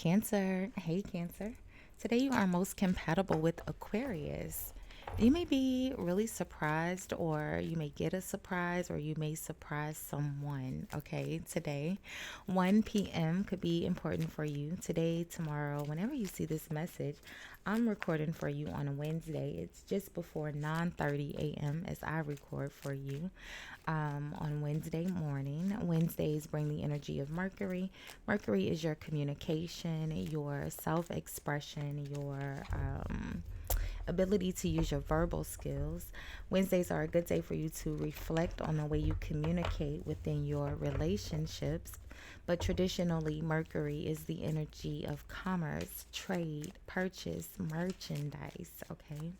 Cancer. Hey, Cancer. Today you are most compatible with Aquarius. You may be really surprised, or you may get a surprise, or you may surprise someone. Okay, today, 1 p.m. could be important for you. Today, tomorrow, whenever you see this message, I'm recording for you on a Wednesday. It's just before 9:30 a.m. as I record for you on Wednesday morning. Wednesdays bring the energy of Mercury. Mercury is your communication, your self expression, your ability to use your verbal skills. Wednesdays are a good day for you to reflect on the way you communicate within your relationships. But traditionally, Mercury is the energy of commerce, trade, purchase, merchandise. Okay.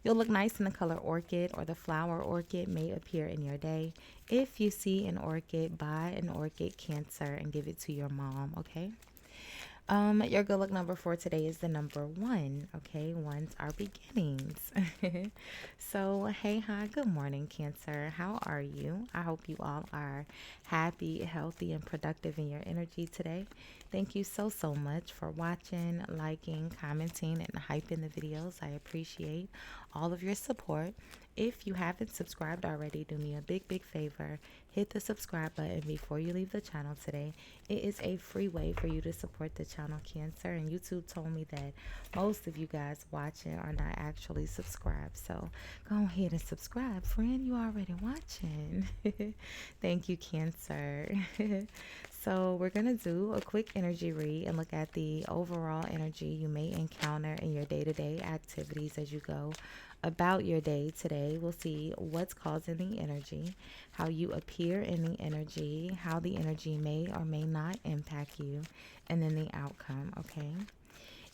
You'll look nice in the color orchid, or the flower orchid may appear in your day. If you see an orchid, buy an orchid, Cancer, and give it to your mom, okay? Your good luck number for today is the number one. Okay, ones are beginnings. So, hey, hi, good morning, Cancer. How are you? I hope you all are happy, healthy, and productive in your energy today. Thank you so much for watching, liking, commenting, and hyping the videos. I appreciate all of your support. If you haven't subscribed already, do me a big favor. Hit the subscribe button before you leave the channel today. It is a free way for you to support the channel, Cancer. And YouTube told me that most of you guys watching are not actually subscribed. So go ahead and subscribe, friend. You already watching. Thank you, Cancer. So we're going to do a quick energy read and look at the overall energy you may encounter in your day-to-day activities as you go about your day today. We'll see what's causing the energy, how you appear in the energy, how the energy may or may not impact you, and then the outcome, okay?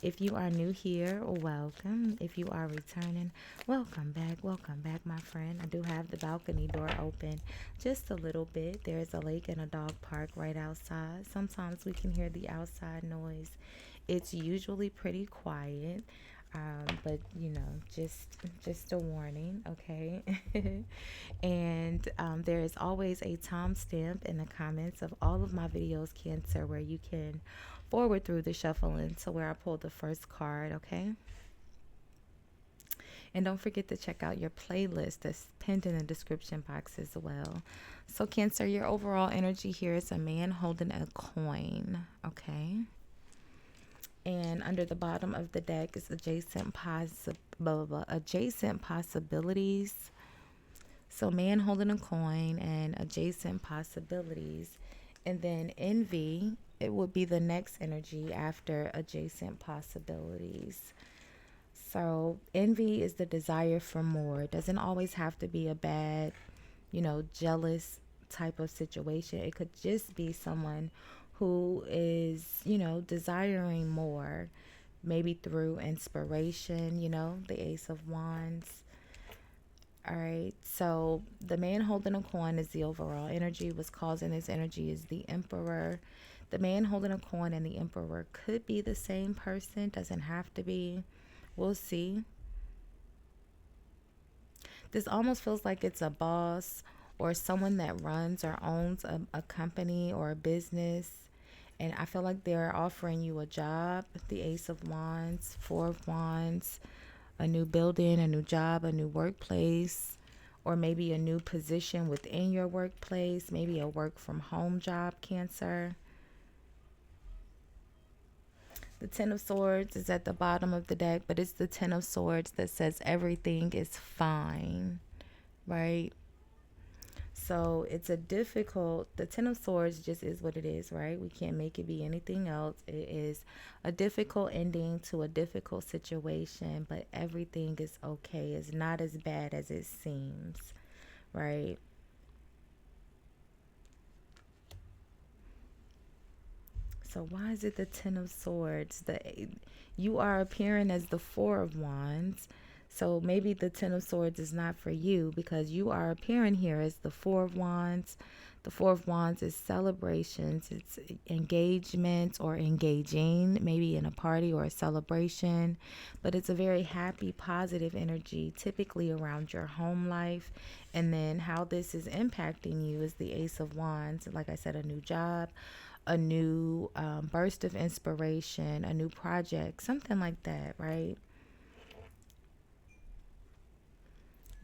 If you are new here, welcome. If you are returning, welcome back, my friend. I do have the balcony door open just a little bit. There's a lake and a dog park right outside. Sometimes we can hear the outside noise. It's usually pretty quiet. But just a warning, okay? And there is always a timestamp in the comments of all of my videos, Cancer, where you can forward through the shuffling to where I pulled the first card, okay? And don't forget to check out your playlist that's pinned in the description box as well. So, Cancer, your overall energy here is a man holding a coin, okay? And under the bottom of the deck is adjacent possibilities. So man holding a coin and adjacent possibilities. And then envy, it would be the next energy after adjacent possibilities. So envy is the desire for more. It doesn't always have to be a bad, jealous type of situation. It could just be someone who is, desiring more, maybe through inspiration, the Ace of Wands. All right, so the man holding a coin is the overall energy. What's causing this energy is the Emperor. The man holding a coin and the Emperor could be the same person, doesn't have to be. We'll see. This almost feels like it's a boss or someone that runs or owns a company or a business. And I feel like they're offering you a job. The Ace of Wands, Four of Wands, a new building, a new job, a new workplace, or maybe a new position within your workplace, maybe a work from home job, Cancer. The Ten of Swords is at the bottom of the deck, but it's the Ten of Swords that says everything is fine, right? So it's the Ten of Swords just is what it is, right? We can't make it be anything else. It is a difficult ending to a difficult situation, but everything is okay. It's not as bad as it seems, right? So why is it the Ten of Swords? You are appearing as the Four of Wands. So maybe the Ten of Swords is not for you because you are appearing here as the Four of Wands. The Four of Wands is celebrations. It's engagements or engaging, maybe in a party or a celebration. But it's a very happy, positive energy, typically around your home life. And then how this is impacting you is the Ace of Wands. Like I said, a new job, a new burst of inspiration, a new project, something like that, right?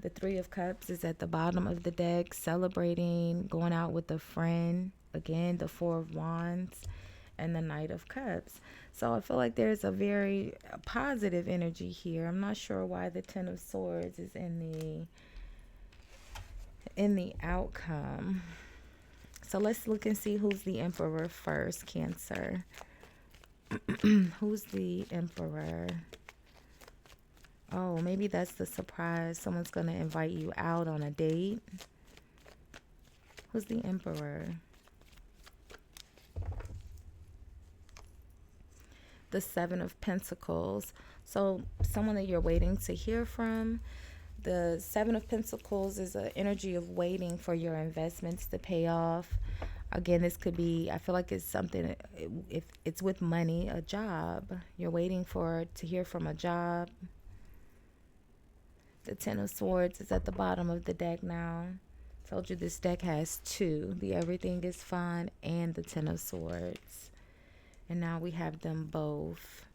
The Three of Cups is at the bottom of the deck, celebrating, going out with a friend. Again, the Four of Wands and the Knight of Cups. So I feel like there's a very positive energy here. I'm not sure why the Ten of Swords is in the outcome. So let's look and see who's the Emperor first, Cancer. Who's the Emperor? Oh, maybe that's the surprise. Someone's going to invite you out on a date. Who's the Emperor? The Seven of Pentacles. So someone that you're waiting to hear from. The Seven of Pentacles is an energy of waiting for your investments to pay off. Again, this could be, I feel like it's something, if it's with money, a job. You're waiting to hear from a job. The Ten of Swords is at the bottom of the deck now. Told you this deck has two, the Everything is Fine and the Ten of Swords. And now we have them both.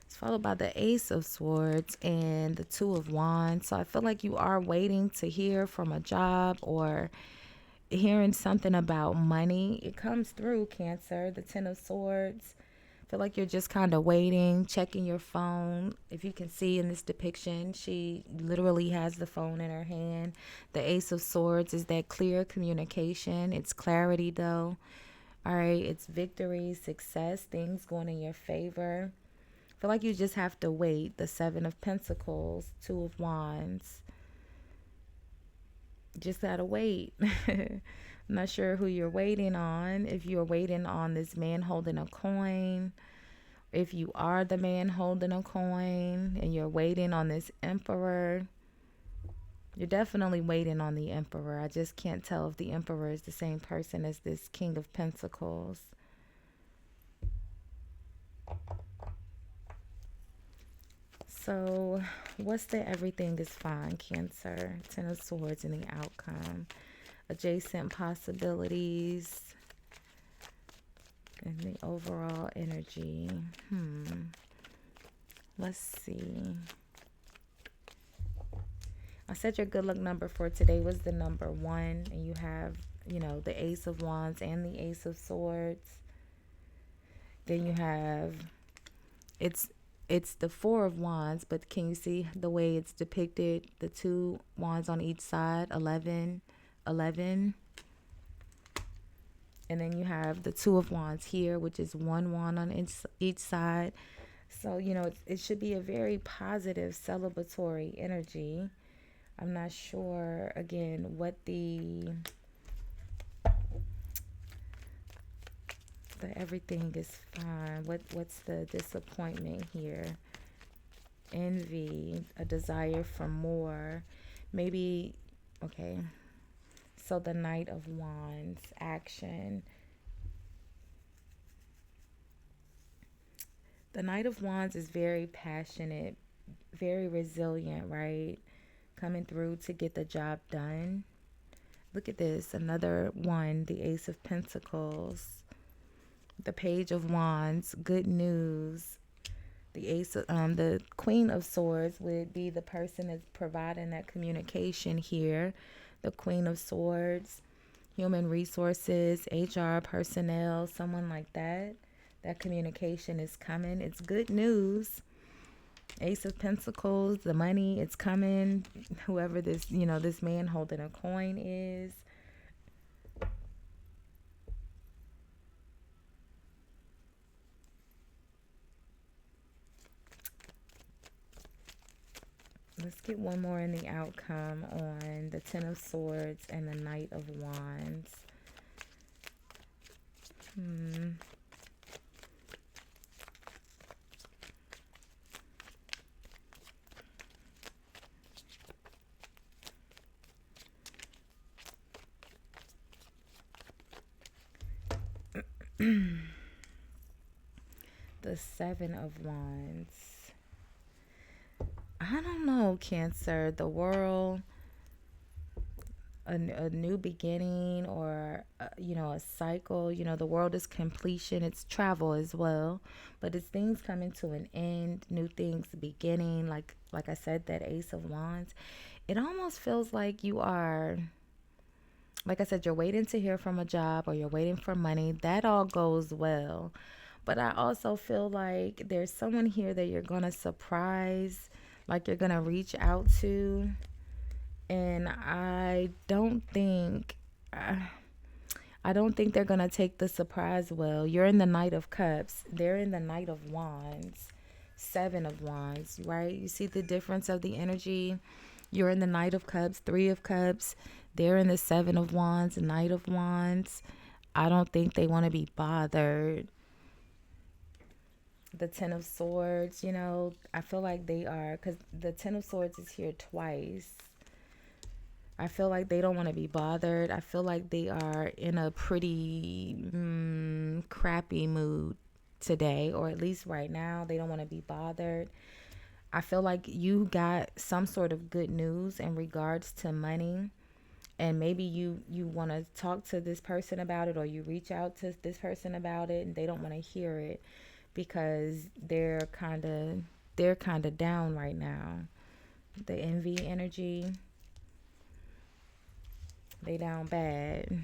It's followed by the Ace of Swords and the Two of Wands. So I feel like you are waiting to hear from a job or hearing something about money. It comes through, Cancer. The Ten of Swords. I feel like you're just kind of waiting, checking your phone. If you can see in this depiction, she literally has the phone in her hand. The Ace of Swords is that clear communication. It's clarity, though. All right, it's victory, success, things going in your favor. I feel like you just have to wait. The Seven of Pentacles, Two of Wands. Just gotta wait. I'm not sure who you're waiting on. If you're waiting on this man holding a coin, if you are the man holding a coin and you're waiting on this Emperor, you're definitely waiting on the Emperor. I just can't tell if the Emperor is the same person as this King of Pentacles. So what's the Everything is Fine, Cancer? Ten of Swords in the outcome. Adjacent possibilities and the overall energy. Let's see. I said your good luck number for today was the number 1, and you have, the Ace of Wands and the Ace of Swords. Then you have, it's the Four of Wands, but can you see the way it's depicted? The two wands on each side, 11, 11. And then you have the Two of Wands here, which is one wand on each side. So, it should be a very positive, celebratory energy. I'm not sure, again, what the Everything is Fine. What's the disappointment here? Envy, a desire for more. Maybe, okay. So the Knight of Wands, action. The Knight of Wands is very passionate, very resilient, right? Coming through to get the job done. Look at this, another one, the Ace of Pentacles. The Page of Wands, good news. The Queen of Swords would be the person that's providing that communication here. The Queen of Swords, human resources, HR, personnel, someone like that. That communication is coming. It's good news. Ace of Pentacles, the money, it's coming. Whoever this man holding a coin is. Let's get one more in the outcome on the Ten of Swords and the Knight of Wands. The Seven of Wands. I don't know, Cancer. The world, a new beginning, or a cycle. The world is completion, it's travel as well, but it's things coming to an end, new things beginning. Like I said, that Ace of Wands, it almost feels like you are, like I said, you're waiting to hear from a job, or you're waiting for money. That all goes well, but I also feel like there's someone here that you're gonna surprise, like you're gonna reach out to. And I don't think they're gonna take the surprise well. You're in the Knight of Cups. They're in the Knight of Wands. Seven of Wands, right? You see the difference of the energy? You're in the Knight of Cups, Three of Cups. They're in the Seven of Wands, Knight of Wands. I don't think they want to be bothered. The Ten of Swords, I feel like they are, because the Ten of Swords is here twice. I feel like they don't want to be bothered. I feel like they are in a pretty crappy mood today, or at least right now. They don't want to be bothered. I feel like you got some sort of good news in regards to money, and maybe you want to talk to this person about it, or you reach out to this person about it, and they don't want to hear it because they're kind of down right now. The envy energy, they down bad.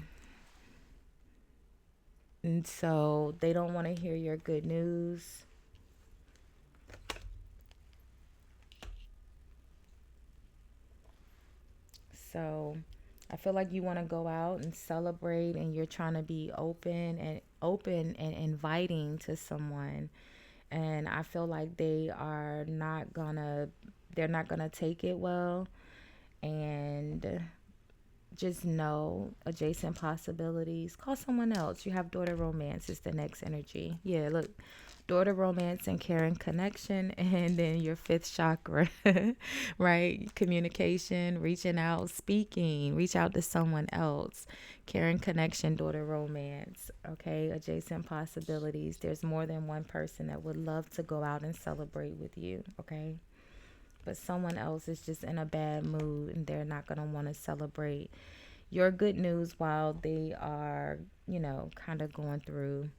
And so they don't want to hear your good news. So I feel like you want to go out and celebrate, and you're trying to be open and inviting to someone. And I feel like they're not gonna take it well. And just know adjacent possibilities. Call someone else. You have daughter romance is the next energy. Yeah, look, daughter romance and caring connection, and then your fifth chakra, right? Communication, reaching out, speaking, reach out to someone else. Caring connection, daughter romance. Okay, adjacent possibilities. There's more than one person that would love to go out and celebrate with you. Okay, but someone else is just in a bad mood, and they're not going to want to celebrate your good news while they are, kind of going through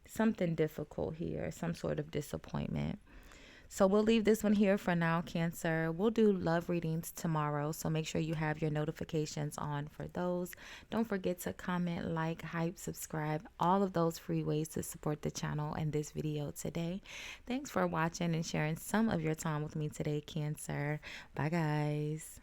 something difficult here, some sort of disappointment. So we'll leave this one here for now, Cancer. We'll do love readings tomorrow, so make sure you have your notifications on for those. Don't forget to comment, like, hype, subscribe, all of those free ways to support the channel and this video today. Thanks for watching and sharing some of your time with me today, Cancer. Bye, guys.